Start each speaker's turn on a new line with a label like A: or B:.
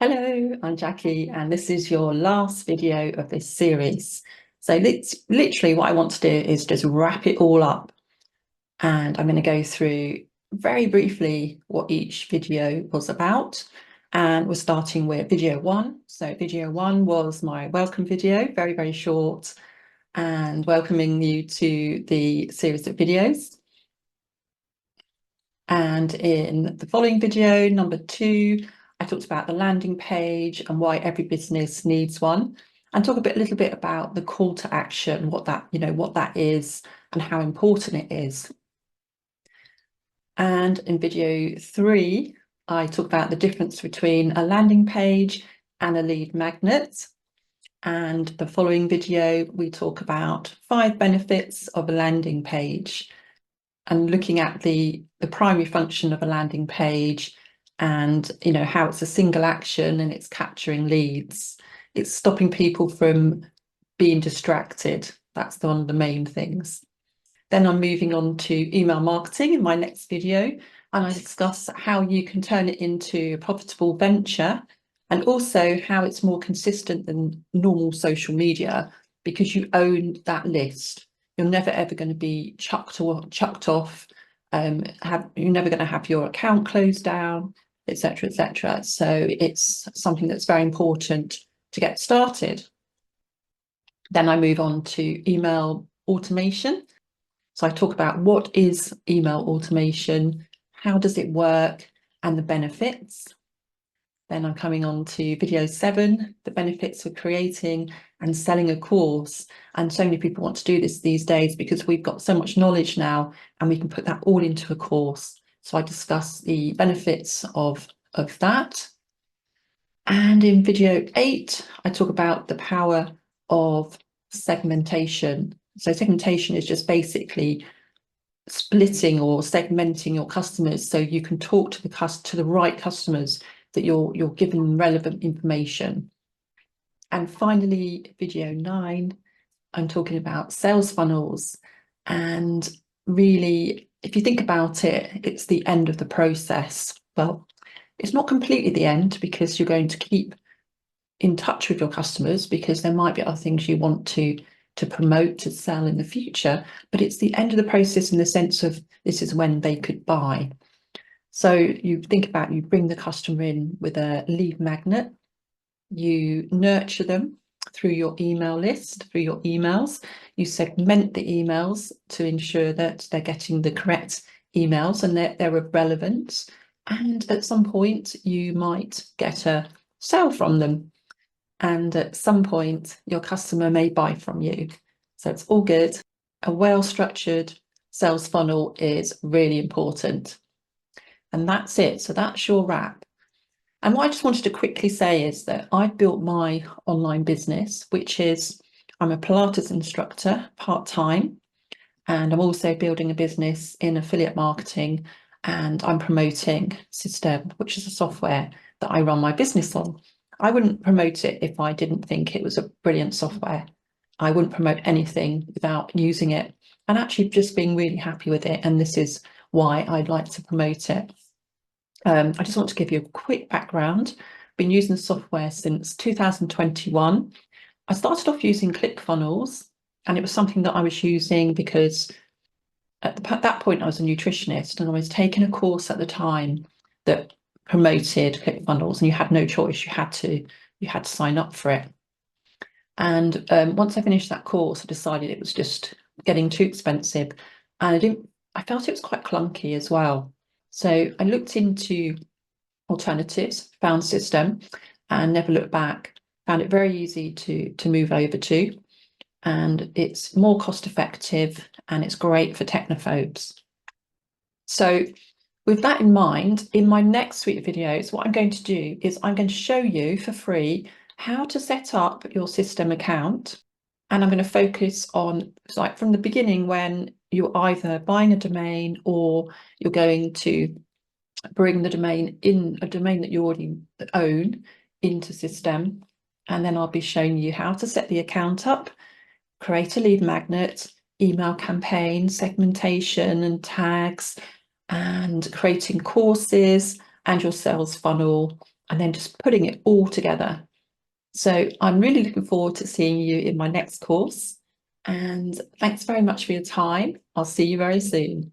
A: Hello, I'm Jackie, and this is your last video of this series. So literally what I want to do is just wrap it all up, and I'm going to go through very briefly what each video was about. And we're starting with video one. So video one was my welcome video, very, very short, and welcoming you to the series of videos. And in the following video, number two, I talked about the landing page and why every business needs one, and talk a little bit about the call to action, what that is and how important it is. And in video three, I talk about the difference between a landing page and a lead magnet. And the following video, we talk about 5 benefits of a landing page, and looking at the primary function of a landing page, and how it's a single action and it's capturing leads. It's stopping people from being distracted. That's one of the main things. Then I'm moving on to email marketing in my next video, and I discuss how you can turn it into a profitable venture, and also how it's more consistent than normal social media because you own that list. You're never ever going to be chucked off. You're never going to have your account closed down, etc., etc. So it's something that's very important to get started. Then I move on to email automation. So I talk about what is email automation, how does it work, and the benefits. Then I'm coming on to video 7, the benefits of creating and selling a course. And so many people want to do this these days because we've got so much knowledge now and we can put that all into a course. So I discuss the benefits of that. And in video 8, I talk about the power of segmentation. So segmentation is just basically splitting or segmenting your customers so you can talk to the right customers, that you're giving them relevant information. And finally, video 9, I'm talking about sales funnels. And really, if you think about it, it's the end of the process. Well, it's not completely the end, because you're going to keep in touch with your customers because there might be other things you want to promote, to sell in the future, but it's the end of the process in the sense of this is when they could buy. So you think about, you bring the customer in with a lead magnet, you nurture them through your email list, through your emails, you segment the emails to ensure that they're getting the correct emails and they're of relevance. And at some point you might get a sale from them. And at some point your customer may buy from you. So it's all good. A well-structured sales funnel is really important. And that's it. So that's your wrap. And what I just wanted to quickly say is that I've built my online business, which is, I'm a Pilates instructor part-time, and I'm also building a business in affiliate marketing, and I'm promoting Systeme, which is a software that I run my business on. I wouldn't promote it if I didn't think it was a brilliant software. I wouldn't promote anything without using it and actually just being really happy with it. And this is why I'd like to promote it. I just want to give you a quick background. I've been using the software since 2021. I started off using ClickFunnels, and it was something that I was using because at that point I was a nutritionist, and I was taking a course at the time that promoted ClickFunnels, and you had no choice. You had to sign up for it. And once I finished that course, I decided it was just getting too expensive, and I felt it was quite clunky as well. So I looked into alternatives, found Systeme, and never looked back. Found it very easy to move over to, and it's more cost effective and it's great for technophobes. So with that in mind, in my next suite of videos, what I'm going to do is I'm going to show you for free how to set up your Systeme account. And I'm going to focus on, like, from the beginning, when you're either buying a domain or you're going to bring the domain in, a domain that you already own, into Systeme. And then I'll be showing you how to set the account up, create a lead magnet, email campaign, segmentation and tags, and creating courses and your sales funnel, and then just putting it all together. So I'm really looking forward to seeing you in my next course. And thanks very much for your time. I'll see you very soon.